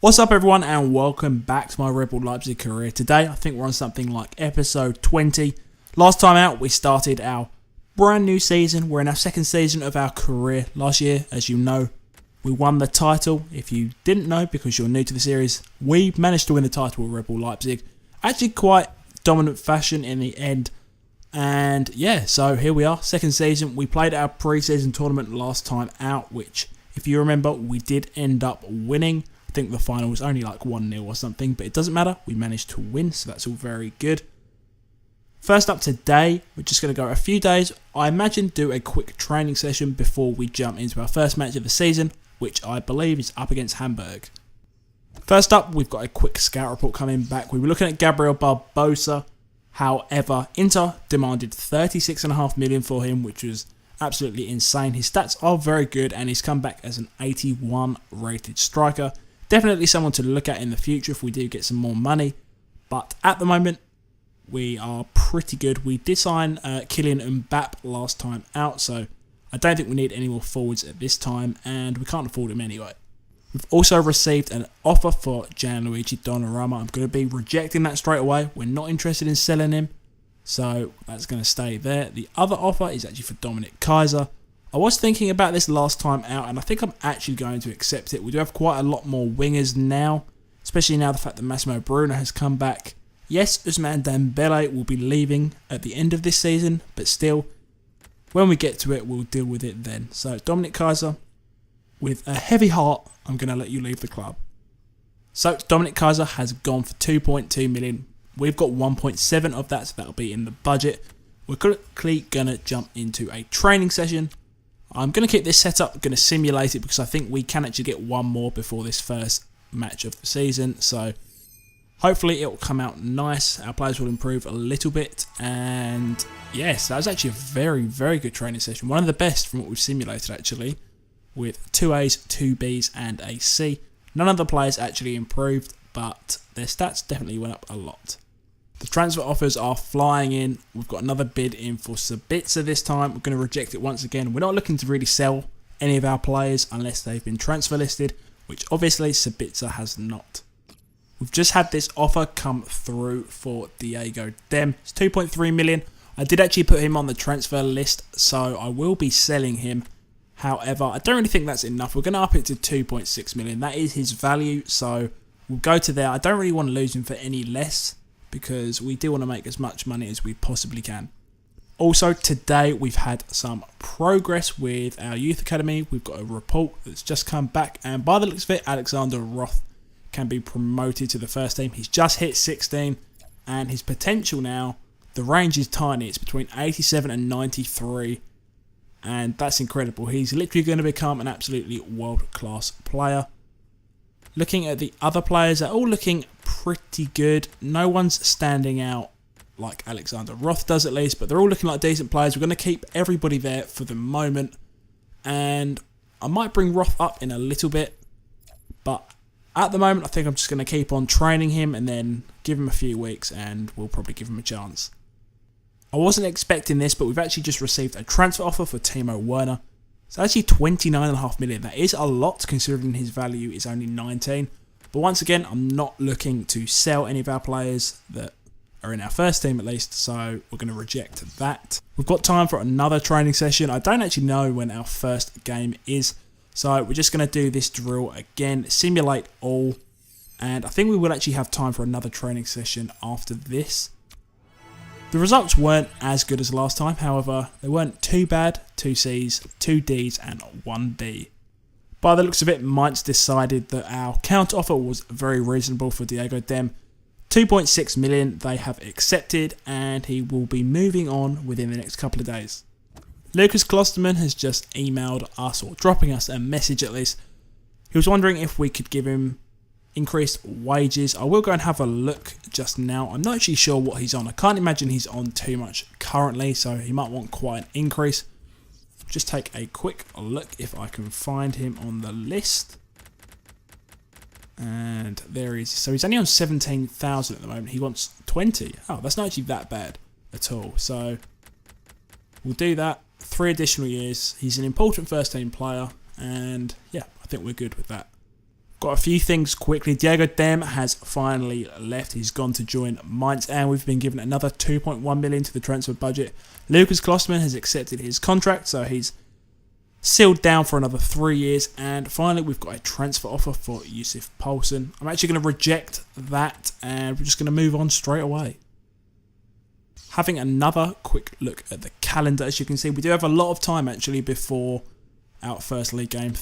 What's up everyone and welcome back to my RB Leipzig career. Today I think we're on something like episode 20. Last time out we started our brand new season. We're in our second season of our career. Last year, as you know, we won the title. If you didn't know because you're new to the series, we managed to win the title with RB Leipzig. Actually quite dominant fashion in the end. And yeah, so here we are, second season. We played our pre-season tournament last time out, which if you remember we did end up winning. I think the final was only like 1-0 or something, but it doesn't matter. We managed to win, so that's all very good. First up today, we're just going to go a few days. I imagine do a quick training session before we jump into our first match of the season, which I believe is up against Hamburg. First up, we've got a quick scout report coming back. We were looking at Gabriel Barbosa. However, Inter demanded 36.5 million for him, which was absolutely insane. His stats are very good, and he's come back as an 81 rated striker. Definitely someone to look at in the future if we do get some more money. But at the moment, we are pretty good. We did sign Kylian Mbappe last time out, so I don't think we need any more forwards at this time, and we can't afford him anyway. We've also received an offer for Gianluigi Donnarumma. I'm going to be rejecting that straight away. We're not interested in selling him, so that's going to stay there. The other offer is actually for Dominic Kaiser. I was thinking about this last time out, and I think I'm actually going to accept it. We do have quite a lot more wingers now, especially now the fact that Massimo Bruno has come back. Yes, Ousmane Dembele will be leaving at the end of this season, but still, when we get to it, we'll deal with it then. So, Dominic Kaiser, with a heavy heart, I'm going to let you leave the club. So, Dominic Kaiser has gone for 2.2 million. We've got 1.7 of that, so that'll be in the budget. We're quickly going to jump into a training session. I'm going to keep this set up, going to simulate it because I think we can actually get one more before this first match of the season. So hopefully it will come out nice. Our players will improve a little bit. And yes, that was actually a very, very good training session. One of the best from what we've simulated actually, with 2 A's, 2 B's and a C. None of the players actually improved, but their stats definitely went up a lot. The transfer offers are flying in. We've got another bid in for Sabitzer this time. We're going to reject it once again. We're not looking to really sell any of our players unless they've been transfer listed, which obviously Sabitzer has not. We've just had this offer come through for Diego Dem. It's 2.3 million. I did actually put him on the transfer list, so I will be selling him. However, I don't really think that's enough. We're going to up it to 2.6 million. That is his value, so we'll go to there. I don't really want to lose him for any less, because we do want to make as much money as we possibly can. Also, today we've had some progress with our youth academy. We've got a report that's just come back, and by the looks of it, Alexander Roth can be promoted to the first team. He's just hit 16, and his potential now, the range is tiny. It's between 87 and 93, and that's incredible. He's literally going to become an absolutely world-class player. Looking at the other players, they're all looking pretty good. No one's standing out like Alexander Roth does at least, but they're all looking like decent players. We're going to keep everybody there for the moment, and I might bring Roth up in a little bit, but at the moment I think I'm just going to keep on training him and then give him a few weeks and we'll probably give him a chance. I wasn't expecting this, but we've actually just received a transfer offer for Timo Werner. It's actually 29.5 million. That is a lot considering his value is only 19. But once again, I'm not looking to sell any of our players that are in our first team at least, so we're going to reject that. We've got time for another training session. I don't actually know when our first game is, so we're just going to do this drill again, simulate all, and I think we will actually have time for another training session after this. The results weren't as good as last time, however, they weren't too bad. 2 C's, 2 D's and 1 D. By the looks of it, Mainz decided that our counter offer was very reasonable for Diego Dem. 2.6 million they have accepted, and he will be moving on within the next couple of days. Lucas Klosterman has just emailed us, or dropping us a message at least. He was wondering if we could give him increased wages. I will go and have a look just now. I'm not actually sure what he's on. I can't imagine he's on too much currently, so he might want quite an increase. Just take a quick look if I can find him on the list. And there he is. So he's only on 17,000 at the moment. He wants 20. Oh, that's not actually that bad at all. So we'll do that. 3 additional years. He's an important first team player, and yeah, I think we're good with that. Got a few things quickly. Diego Dem has finally left. He's gone to join Mainz, and we've been given another 2.1 million to the transfer budget. Lucas Klosterman has accepted his contract, so he's sealed down for another 3 years. And finally, we've got a transfer offer for Yusuf Poulsen. I'm actually going to reject that, and we're just going to move on straight away. Having another quick look at the calendar, as you can see, we do have a lot of time actually before our first league game,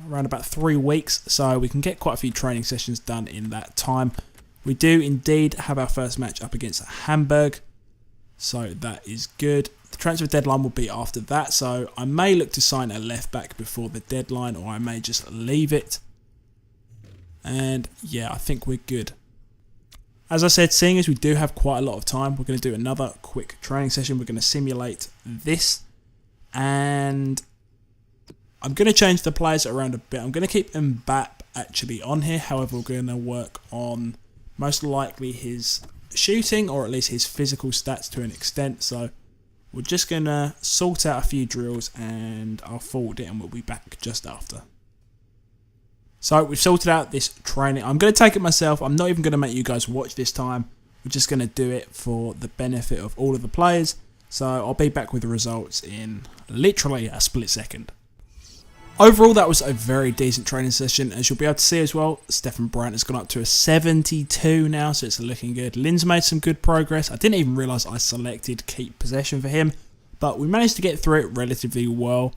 around about 3 weeks, so we can get quite a few training sessions done in that time. We do indeed have our first match up against Hamburg, so that is good. The transfer deadline will be after that, so I may look to sign a left back before the deadline, or I may just leave it. And yeah, I think we're good. As I said, seeing as we do have quite a lot of time, we're going to do another quick training session. We're going to simulate this, and I'm going to change the players around a bit. I'm going to keep Mbappe actually on here. However, we're going to work on most likely his shooting, or at least his physical stats to an extent. So we're just going to sort out a few drills and I'll forward it and we'll be back just after. So we've sorted out this training. I'm going to take it myself. I'm not even going to make you guys watch this time. We're just going to do it for the benefit of all of the players. So I'll be back with the results in literally a split second. Overall, that was a very decent training session. As you'll be able to see as well, Stefan Brandt has gone up to a 72 now, so it's looking good. Lin's made some good progress. I didn't even realise I selected keep possession for him, but we managed to get through it relatively well.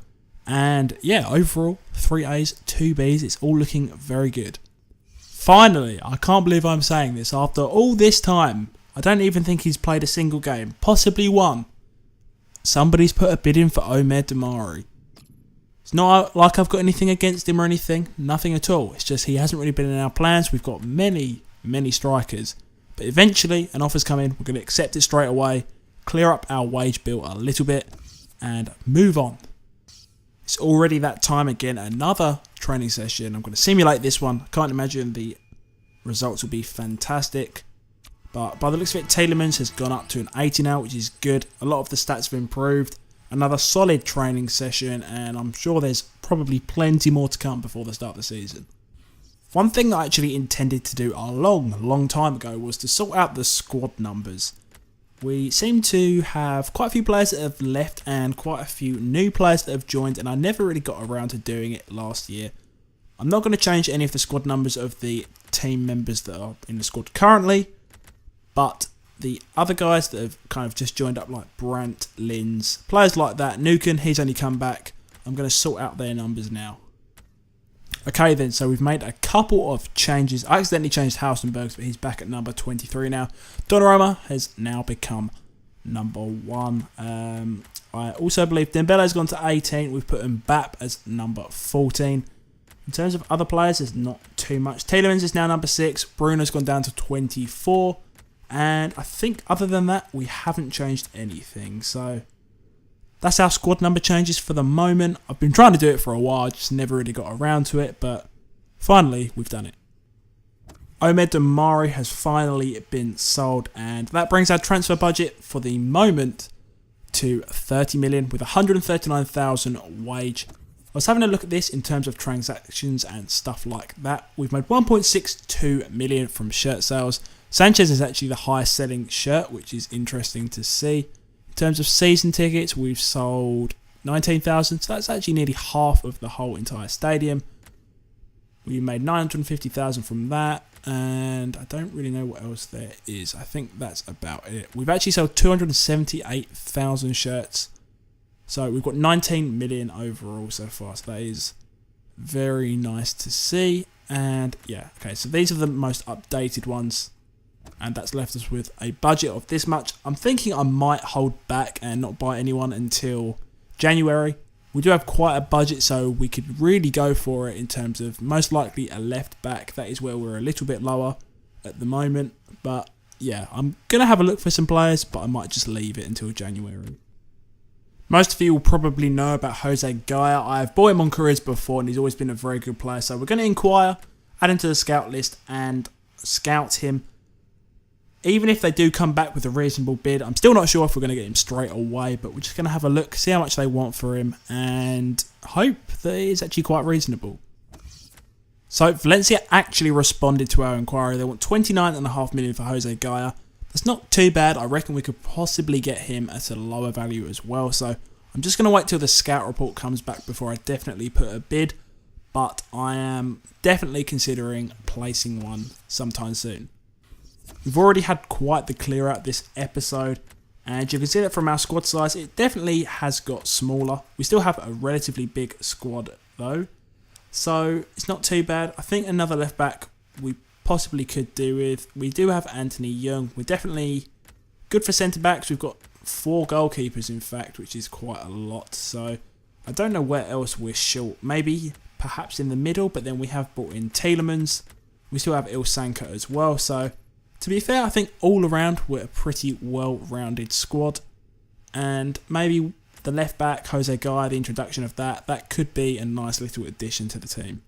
And yeah, overall, 3 A's, 2 B's, it's all looking very good. Finally, I can't believe I'm saying this, after all this time, I don't even think he's played a single game, possibly one. Somebody's put a bid in for Omer Damari. It's not like I've got anything against him or anything, nothing at all. It's just he hasn't really been in our plans. We've got many strikers. But eventually an offer's come in, we're going to accept it straight away, clear up our wage bill a little bit and move on. It's already that time again, another training session. I'm going to simulate this one. I can't imagine the results will be fantastic. But by the looks of it, Tielemans has gone up to an 80 now, which is good. A lot of the stats have improved. Another solid training session, and I'm sure there's probably plenty more to come before the start of the season. One thing I actually intended to do a long time ago was to sort out the squad numbers. We seem to have quite a few players that have left and quite a few new players that have joined, and I never really got around to doing it last year. I'm not going to change any of the squad numbers of the team members that are in the squad currently, but the other guys that have kind of just joined up, like Brandt, Linz, players like that, Nuken, he's only come back. I'm going to sort out their numbers now. Okay then, so we've made a couple of changes. I accidentally changed Hausenberg's, but he's back at number 23 now. Donnarumma has now become number 1. I also believe Dembele's gone to 18. We've put Mbappe as number 14. In terms of other players, there's not too much. Tielemans is now number 6. Bruno's gone down to 24. And I think other than that, we haven't changed anything. So that's our squad number changes for the moment. I've been trying to do it for a while, just never really got around to it. But finally, we've done it. Omer Damari has finally been sold. And that brings our transfer budget for the moment to 30 million with 139,000 wage. I was having a look at this in terms of transactions and stuff like that. We've made 1.62 million from shirt sales. Sanchez is actually the highest selling shirt, which is interesting to see. In terms of season tickets, we've sold 19,000, so that's actually nearly half of the whole entire stadium. We made 950,000 from that, and I don't really know what else there is. I think that's about it. We've actually sold 278,000 shirts, so we've got 19 million overall so far, so that is very nice to see. And yeah, okay, so these are the most updated ones. And that's left us with a budget of this much. I'm thinking I might hold back and not buy anyone until January. We do have quite a budget, so we could really go for it in terms of most likely a left back. That is where we're a little bit lower at the moment. But yeah, I'm going to have a look for some players, but I might just leave it until January. Most of you will probably know about Jose Gaia. I've bought him on careers before and he's always been a very good player. So we're going to inquire, add him to the scout list and scout him. Even if they do come back with a reasonable bid, I'm still not sure if we're going to get him straight away, but we're just going to have a look, see how much they want for him, and hope that it is actually quite reasonable. So Valencia actually responded to our inquiry. They want 29.5 million for Jose Gaya. That's not too bad. I reckon we could possibly get him at a lower value as well. So I'm just going to wait till the scout report comes back before I definitely put a bid. But I am definitely considering placing one sometime soon. We've already had quite the clear out this episode. And you can see that from our squad size, it definitely has got smaller. We still have a relatively big squad though. So it's not too bad. I think another left back we possibly could do with. We do have Anthony Young. We're definitely good for centre backs. We've got 4 goalkeepers in fact, which is quite a lot. So I don't know where else we're short. Maybe perhaps in the middle, but then we have brought in Tielemans. We still have Ilsanka as well. So to be fair, I think all around we're a pretty well-rounded squad. And maybe the left back, Jose Gaya, the introduction of that could be a nice little addition to the team.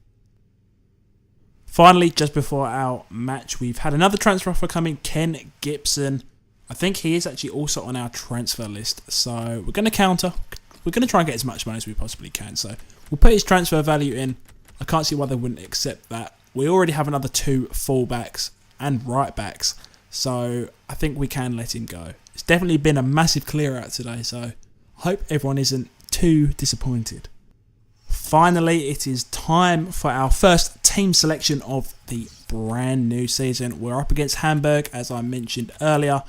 Finally, just before our match, we've had another transfer offer coming, Ken Gibson. I think he is actually also on our transfer list. So we're going to counter. We're going to try and get as much money as we possibly can. So we'll put his transfer value in. I can't see why they wouldn't accept that. We already have another 2 fullbacks and right backs. So I think we can let him go. It's definitely been a massive clear out today. So I hope everyone isn't too disappointed. Finally, it is time for our first team selection of the brand new season. We're up against Hamburg, as I mentioned earlier.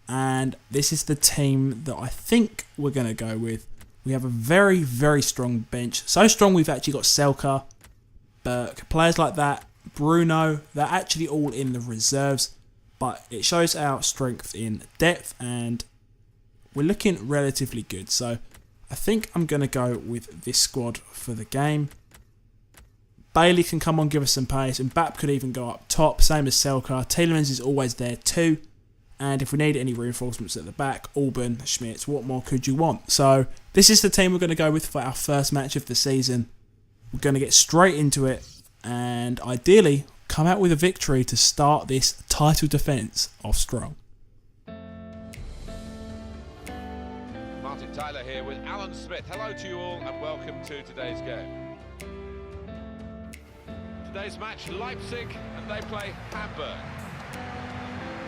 And this is the team that I think we're going to go with. We have a very, very strong bench. So strong we've actually got Selka, Burke, players like that, Bruno. They're actually all in the reserves. But it shows our strength in depth and we're looking relatively good. So I think I'm going to go with this squad for the game. Bailey can come on, give us some pace. And Mbappe could even go up top. Same as Selka. Tielemans is always there too. And if we need any reinforcements at the back, Auburn, Schmitz, what more could you want? So this is the team we're going to go with for our first match of the season. We're going to get straight into it. And ideally, come out with a victory to start this title defence off strong. Martin Tyler here with Alan Smith. Hello to you all and welcome to today's game. Today's match, Leipzig, and they play Hamburg.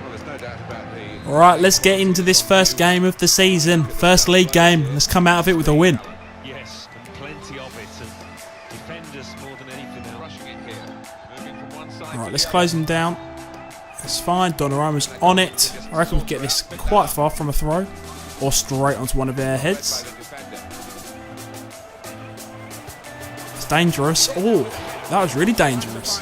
Well, there's no doubt about the... Alright, let's get into this first game of the season. First league game. Let's come out of it with a win. Yes, and plenty of it. And defenders more than anything else. Rushing in here. Moving from one side. Alright, let's close him down. That's fine. Donnaruma's on it. I reckon we can get this quite far from a throw. Or straight onto one of their heads. It's dangerous. Oh, that was really dangerous.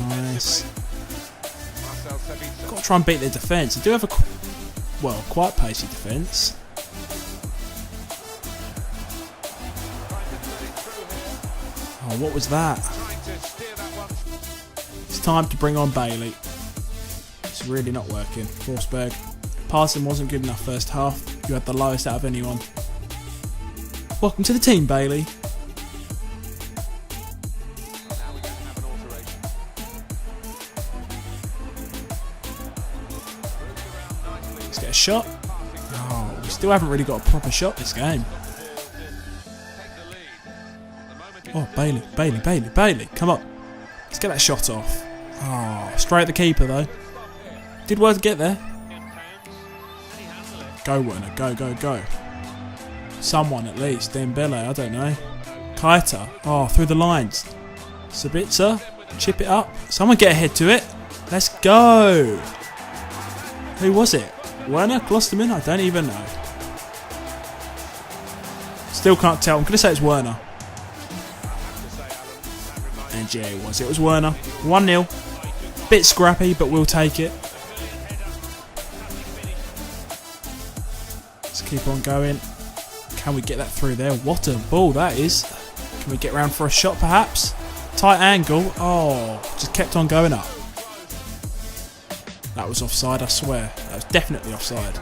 Nice. Got to try and beat their defence. They do have a, well, quite pacey defence. Oh, what was that? It's time to bring on Bailey. It's really not working. Forsberg. Passing wasn't good enough first half. You had the lowest out of anyone. Welcome to the team, Bailey. Let's get a shot. Oh, we still haven't really got a proper shot this game. Oh, Bailey, Bailey, Bailey, Bailey. Come on. Let's get that shot off. Oh, straight at the keeper though. Did well to get there. Go Werner, go, go, go. Someone at least. Dembele, I don't know. Kaita. Oh, through the lines. Sabitzer. Chip it up. Someone get ahead to it. Let's go. Who was it? Werner? Klosterman? I don't even know. Still can't tell. I'm going to say it's Werner. And yeah, it was. It was Werner. 1-0. Bit scrappy, but we'll take it. Let's keep on going. Can we get that through there? What a ball that is. Can we get round for a shot perhaps? Tight angle. Oh, just kept on going up. That was offside, I swear. That was definitely offside.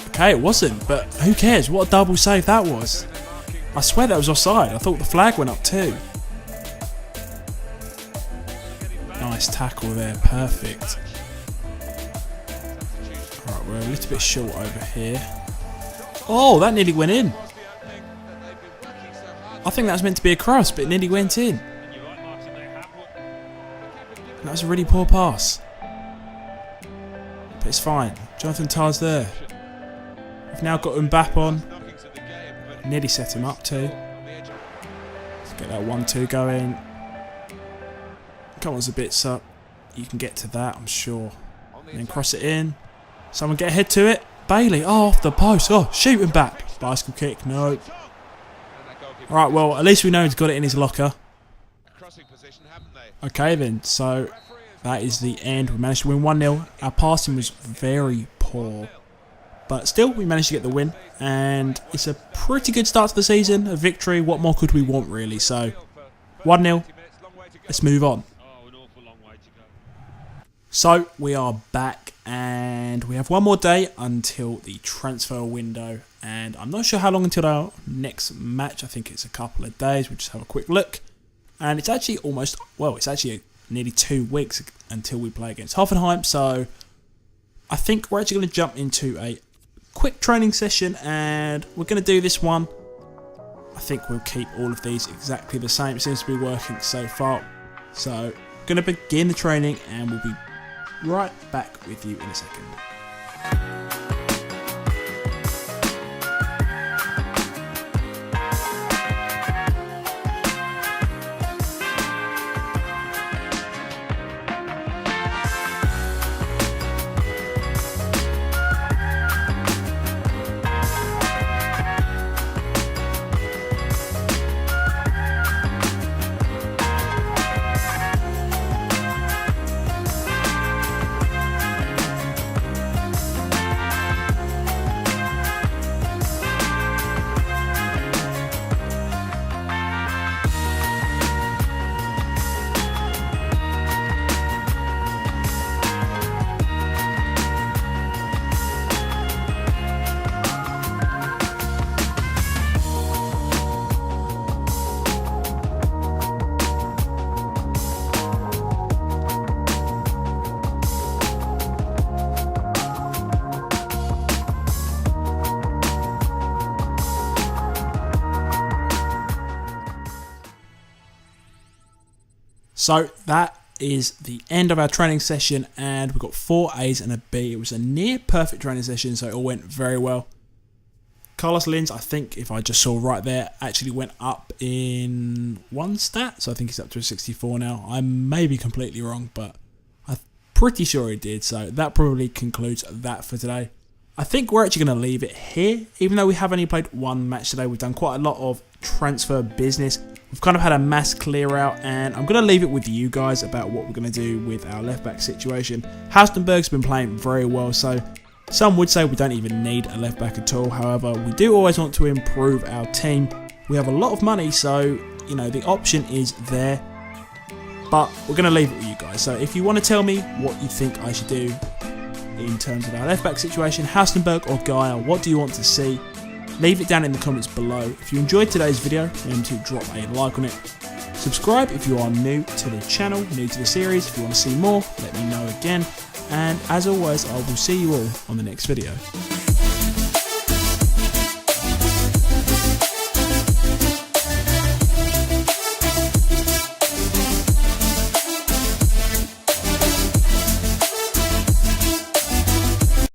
Okay, it wasn't, but who cares? What a double save that was. I swear that was offside. I thought the flag went up too. Nice tackle there. Perfect. Alright, we're a little bit short over here. Oh, that nearly went in. I think that was meant to be a cross, but it nearly went in. That was a really poor pass. But it's fine. Jonathan Tah's there. We've now got Mbappe on. Nearly set him up too. Let's get that 1-2 going. Come on, Zabitzer. You can get to that, I'm sure. And then cross it in. Someone get a head to it. Bailey, oh, off the post. Oh, shoot him back. Bicycle kick, no. Alright, well, at least we know he's got it in his locker. Okay then, so that is the end. We managed to win 1-0. Our passing was very poor. But still, we managed to get the win. And it's a pretty good start to the season. A victory. What more could we want, really? So, 1-0. Let's move on. So, we are back. And we have one more day until the transfer window. And I'm not sure how long until our next match. I think it's a couple of days. We'll just have a quick look. And it's actually nearly 2 weeks until we play against Hoffenheim. So I think we're actually going to jump into a quick training session. And we're going to do this one. I think we'll keep all of these exactly the same. It seems to be working so far. So going to begin the training and we'll be right back with you in a second. So that is the end of our training session and we've got 4 A's and a B. It was a near perfect training session, so it all went very well. Carlos Linz, I think if I just saw right there, actually went up in one stat, so I think he's up to a 64 now. I may be completely wrong, but I'm pretty sure he did, so that probably concludes that for today. I think we're actually going to leave it here, even though we have only played one match today. We've done quite a lot of transfer business. We've kind of had a mass clear out, and I'm going to leave it with you guys about what we're going to do with our left back situation. Haustenberg's been playing very well, so some would say we don't even need a left back at all. However, we do always want to improve our team. We have a lot of money, so you know the option is there. But we're going to leave it with you guys. So if you want to tell me what you think I should do in terms of our left back situation, Haustenberg or Geyer, what do you want to see? Leave it down in the comments below. If you enjoyed today's video, remember to drop a like on it. Subscribe if you are new to the channel, new to the series. If you want to see more, let me know again. And as always, I will see you all on the next video.